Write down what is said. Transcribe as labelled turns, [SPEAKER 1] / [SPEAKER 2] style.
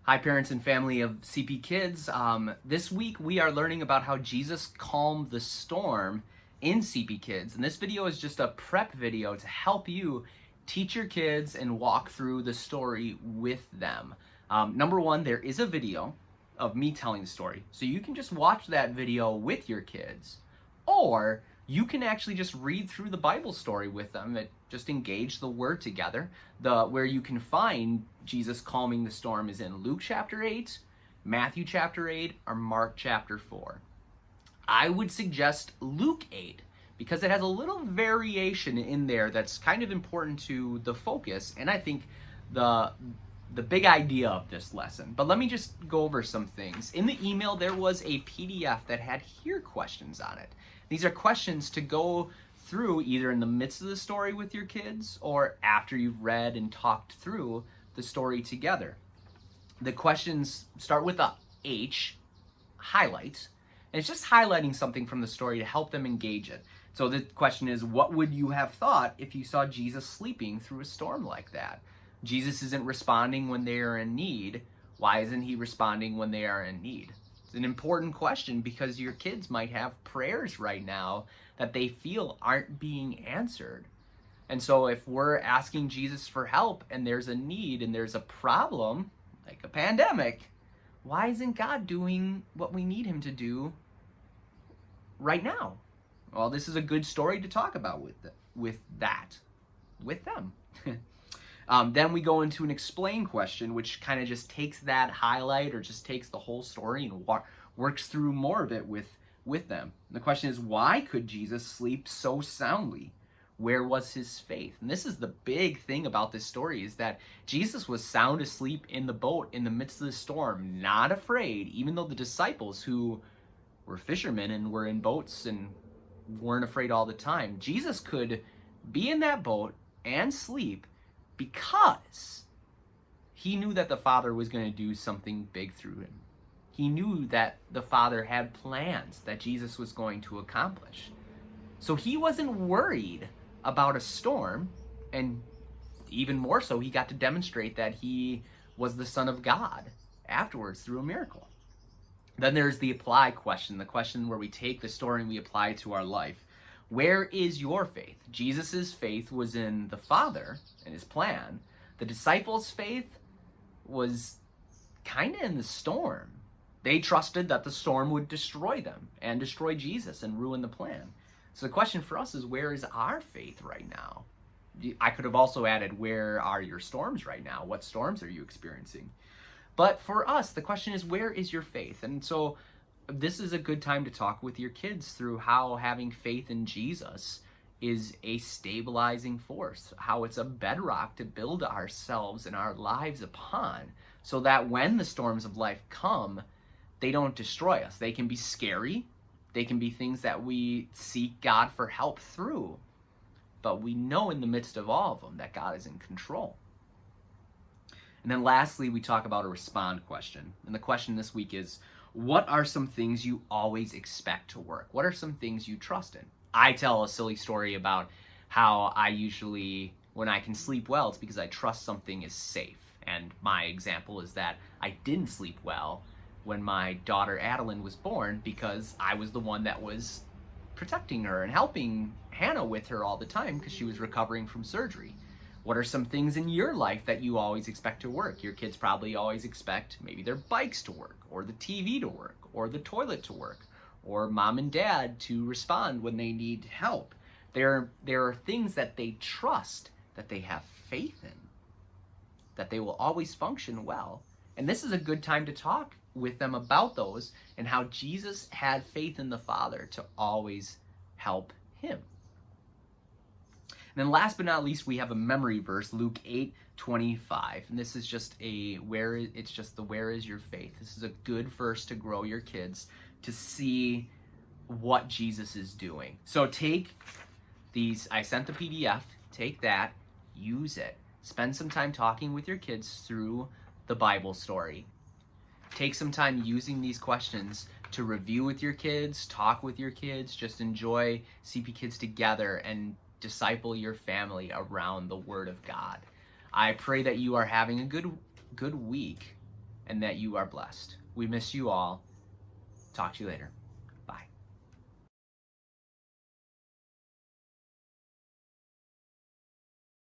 [SPEAKER 1] Hi, parents and family of CP Kids. This week we are learning about how Jesus calmed the storm in CP Kids. And this video is just a prep video to help you teach your kids and walk through the story with them. Number one, there is a video of me telling the story. So you can just watch that video with your kids. Or you can actually just read through the Bible story with them. Just engage the word together. Where you can find Jesus calming the storm is in Luke chapter 8, Matthew chapter 8, or Mark chapter 4. I would suggest Luke 8 because it has a little variation in there that's kind of important to the focus and I think the big idea of this lesson. But let me just go over some things. In the email, there was a PDF that had here questions on it. These are questions to go through either in the midst of the story with your kids or after you've read and talked through the story together. The questions start with a H, highlight, and it's just highlighting something from the story to help them engage it. So the question is, what would you have thought if you saw Jesus sleeping through a storm like that? Jesus isn't responding when they are in need. Why isn't he responding when they are in need? It's an important question because your kids might have prayers right now that they feel aren't being answered. And so if we're asking Jesus for help and there's a need and there's a problem, like a pandemic, why isn't God doing what we need him to do right now? Well, this is a good story to talk about with them. Then we go into an explain question, which kind of just takes that highlight or just takes the whole story and works through more of it with them. And the question is, why could Jesus sleep so soundly? Where was his faith? And this is the big thing about this story, is that Jesus was sound asleep in the boat in the midst of the storm, not afraid, even though the disciples, who were fishermen and were in boats and weren't afraid all the time, Jesus could be in that boat and sleep because he knew that the Father was going to do something big through him. He knew that the Father had plans that Jesus was going to accomplish. So he wasn't worried about a storm, and even more so, he got to demonstrate that he was the Son of God afterwards through a miracle. Then there's the apply question, the question where we take the story and we apply it to our life. Where is your faith? Jesus' faith was in the Father and his plan. The disciples' faith was kind of in the storm. They trusted that the storm would destroy them and destroy Jesus and ruin the plan. So the question for us is, where is our faith right now? I could have also added, where are your storms right now? What storms are you experiencing? But for us, the question is, where is your faith? And so this is a good time to talk with your kids through how having faith in Jesus is a stabilizing force, how it's a bedrock to build ourselves and our lives upon, so that when the storms of life come, they don't destroy us. They can be scary. They can be things that we seek God for help through. But we know in the midst of all of them that God is in control. And then lastly, we talk about a respond question. And the question this week is, what are some things you always expect to work? What are some things you trust in? I tell a silly story about how I usually, when I can sleep well, it's because I trust something is safe. And my example is that I didn't sleep well when my daughter Adeline was born because I was the one that was protecting her and helping Hannah with her all the time because she was recovering from surgery. What are some things in your life that you always expect to work? Your kids probably always expect maybe their bikes to work, or the TV to work, or the toilet to work, or mom and dad to respond when they need help. There are things that they trust, that they have faith in, that they will always function well. And this is a good time to talk with them about those and how Jesus had faith in the Father to always help him. And then last but not least, we have a memory verse, Luke 8:25. And this is just where is your faith? This is a good verse to grow your kids to see what Jesus is doing. So take these, I sent the PDF, take that, use it. Spend some time talking with your kids through the Bible story. Take some time using these questions to review with your kids, talk with your kids, just enjoy CP Kids together and disciple your family around the Word of God. I pray that you are having a good week and that you are blessed. We miss you all. Talk to you later.